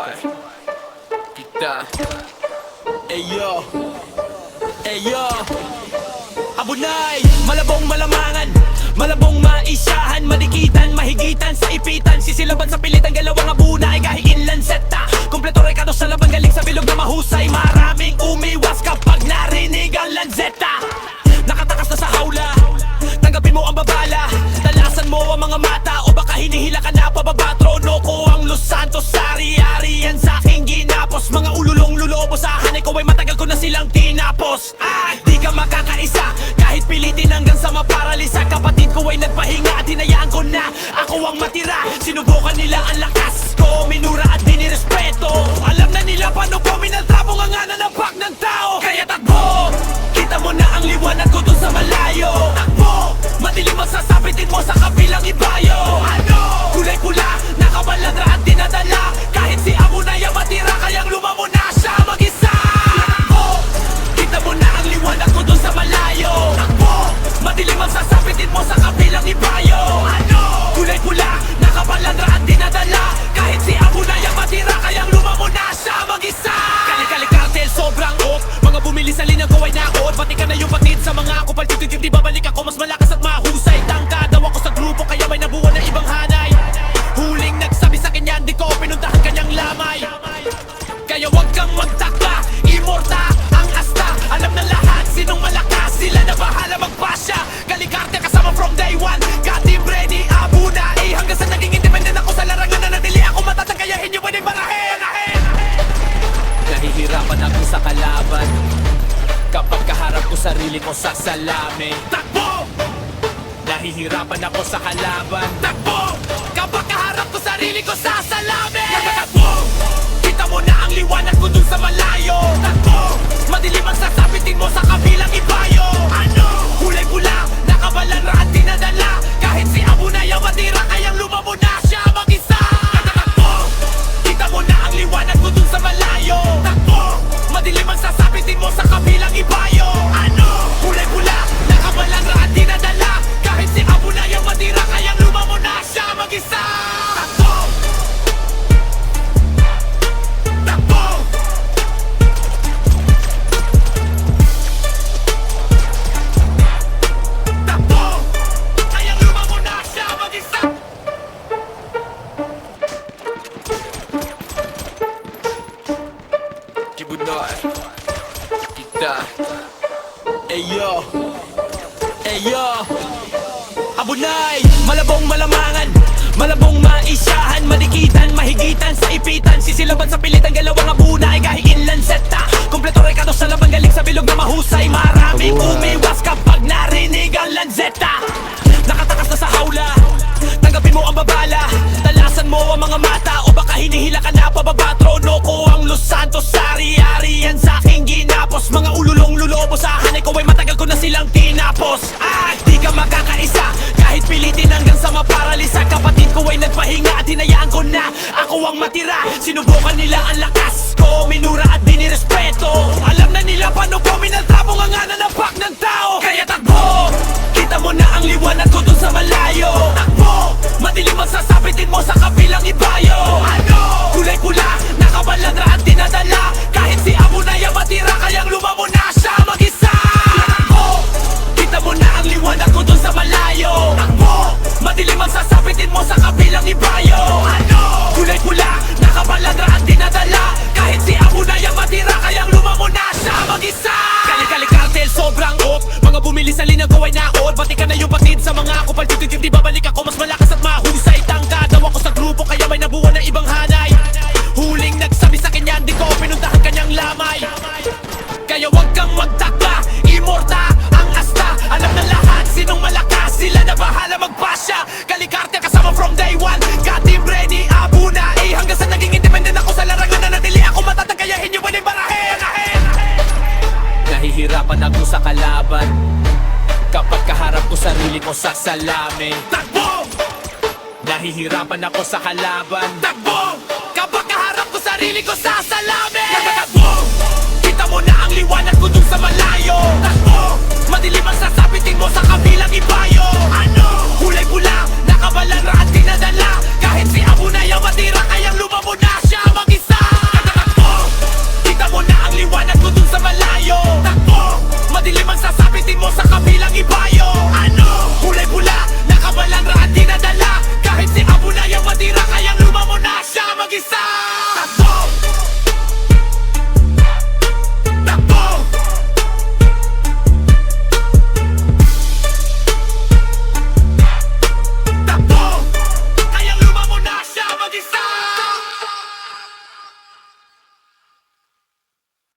Bunay kita. Eyo, eyo. Abunay, malabong malamangan, malabong maisahan, madikitan, mahigitan sa ipitan, sisilaban sa pilitan, galawang abunay, gahiin lanseta. Kompleto rekado sa labang, galing sa bilog na mahusay. Maraming umiwas kapag narinig ang lanseta. Nakatakas na sa hawla, tanggapin mo ang babala. Talasan mo ang mga mata, o baka hinihila ka na pababa. Trono ko ang Los Santos, ari-arian sa aking ginapos. Mga ululong lulobo sa hanay ko ay matagal ko na silang tinapos. Di ka makakaisa, kahit pilitin hanggang sa maparalisa. Kapatid ko ay nagpahinga at hinayaan ko na ako ang matira. Sinubukan nila ang lakas ko, minura at dinirespeto. Alam na nila paano ko minaltrapong ang nananapak ng tao. Kaya takbo, kita mo na ang liwanag ko dun sa malayo. Takbo, madilim ang sasabitin mo sa kabilang ibayo. Ano? Kulay pula, nakabaladra at dinadala. Kahit si Abunay ang matira, kayang lumamo na siya mag-isa. Takbo, kita mo na ang liwanag ko dun sa malayo. Takbo, madilim ang sasabitin mo sa kabilang ibayo. Ano? Kulay pula, nakabaladra at dinadala. Kahit si Abunay ang matira, kayang lumamo na siya mag-isa. Kali-kali cartel, sobrang off. Mga bumili sa linang ko ay naot. Pati ka na yung patid sa mga kupal. Di babalik ako, mas malakas at mahusay. Tangka daw ako sa grupo, kaya may nabuo na ibang hanay. Huling nagsabi sa kanya, di ko pinuntahan kanyang lamay. Kaya wag kang magtaka, imorta ang asta. Alam na lahat, sinong malakas, sila na bahala magpasya. Kalikarte kasama from day one, got him ready, Abunay. Hanggang sa naging independent ako sa larangan na nadili ako matatang, kaya hindi pwede barahin. Nahihirapan ako sa kalaban, kapag kaharap ko sarili ko sa salami. Takbo! Nahihirapan ako sa kalaban. Takbo! Kapag kaharap ko sarili ko sa salami. Takbo! Kita mo na ang liwanag ko dun sa malayo. Takbo! Madilim ang sasabitin mo sa kabilang ibayo. Ano? Kulay pula, nakabaladra at dinadala. Kahit si Abunay ang matira, kayang lumamo na siya mag-isa. Takbo! Kita mo na ang liwanag ko dun sa malayo. Takbo! Madilim ang sasabitin mo sa kabilang ibayo. Ano? Kulay pula, nakabaladra at dinadala. Kahit si Abunay ang matira, kayang lumamo na siya mag-isa. Takbo! Takbo! Takbo! Kayang lumamo na siya mag-isa. Bunay kita. Eyo, eyo. Abunay, malabong malamangan, malabong maisahan, madikitan, mahigitan sa ipitan, sisilaban sa pilitan, galawang abunay, gahiin lanseta. Kompleto rekado sa labang, galing sa bilog na mahusay. Maraming umiwas kapag narinig ang lanseta. Nakatakas na sa hawla, tanggapin mo ang babala. Talasan mo ang mga mata, o baka hinihila ka na pababa. Trono ko ang Los Santos, ari-arian sa aking ginapos. Mga ululong lulobo sa hanay ko ay matagal ko na silang tinapos. Di ka makakaisa, kahit pilitin hanggang sa maparalisa. Kapatid ko ay nagpahinga at hinayaan ko na ako ang matira. Sinubukan nila ang lakas ko, minura at dinirespeto. Alam na nila paano ko minaltrapong ang nananapak ng tao. Kaya takbo, kita mo na ang liwanag ko dun sa malayo. Takbo, madilim ang sasabitin mo sa kabilang ibayo. Ano? Kulay pula, nakabaladra at dinadala. Kahit si Abunay ang matira, kayang lumamo na siya mag-isa. Takbo, kita mo na ang liwanag ko dun sa malayo. Takbo, madilim ang sasabitin mo sa kabilang ibayo. Ano? Kulay pula, nakabaladra at dinadala. Kahit si Abunay ang matira, kayang lumamo na siya mag-isa. Kali-kali cartel, sobrang off. Mga bumili sa linang ko ay naot. Pati ka na yung patid sa mga kupal. Di babalik ako, mas malakas at mahusay. Tangka daw ako sa grupo, kaya may nabuo na ibang hanay. Huling nagsabi sa kanya, di ko pinuntahan kanyang lamay. Kaya wag kang magtaka, imorta ang asta. Alam na lahat, sinong malakas, sila na bahala magpasya. Kalikarte kasama from day one, got him ready, Abunay. Hanggang sa naging independent ako sa larangan na nadili ako matatang, kaya hindi pwede barahin. Nahihirapan ako sa kalaban, kapag kaharap ko sarili ko sa salami. Takbo! Nahihirapan ako sa kalaban. Takbo! Kapag kaharap ko sarili ko sa salami. Takbo! Kita mo na ang liwanag ko dun sa malayo. Takbo! Madilim ang sasabitin mo sa kabilang ibayo.